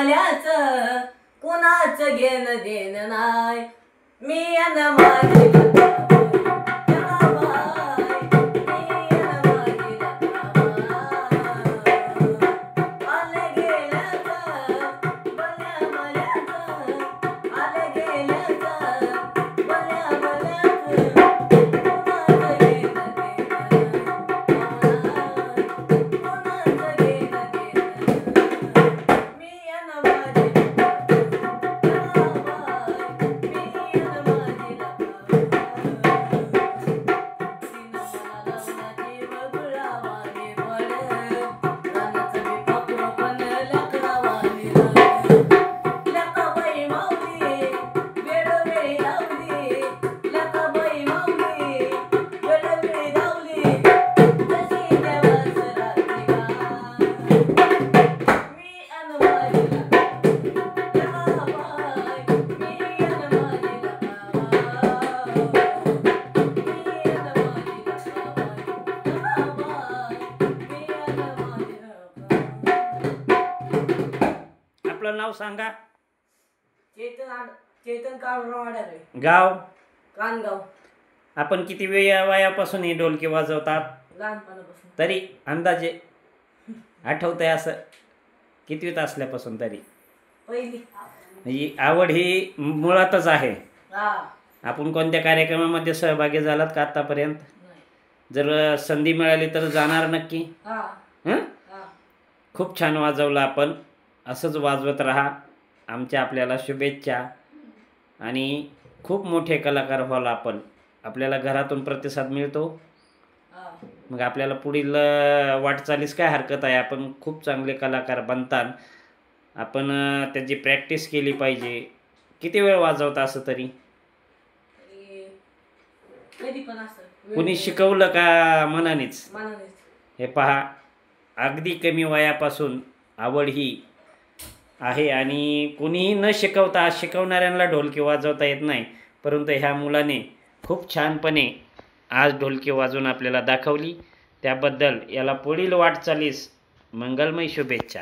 मल्याचं कुणाचं घेणं देणं नाही. मी अन माझी आपलं नाव सांगा. चेतन काळूराव गाव कानगाव. आपण किती वयापासून ही ढोलकी वाजवतात? लहानपणापासून. तरी अंदाजे आठवतंय असं कितवीत असल्यापासून? तरी पहिली. ही आवड ही मुळातच आहे. हा. आपण कोणत्या कार्यक्रमामध्ये सहभागी झालात का आतापर्यंत? जर संधी मिळाली तर जाणार नक्की. हा. हं? खूप छान वाजवलं आपण. असंच वाजवत राहा. आमच्या आपल्याला शुभेच्छा. आणि खूप मोठे कलाकार व्हाल आपण. आपल्याला घरातून प्रतिसाद मिळतो. मग आपल्याला पुढील वाटचालीस काय हरकत आहे. आपण खूप चांगले कलाकार बनतात. आपण त्याची प्रॅक्टिस केली पाहिजे. किती वेळ वाजवता असं तरी? कुणी शिकवलं का मनानेच? हे पहा, अगदी कमी वयापासून आवड ही आहे. आणि कुणीही न शिकवता, शिकवणाऱ्यांना ढोलकी वाजवता येत नाही, परंतु ह्या मुलाने खूप छानपणे आज ढोलकी वाजवून आपल्याला दाखवली. त्याबद्दल याला पुढील वाटचालीस मंगलमय शुभेच्छा.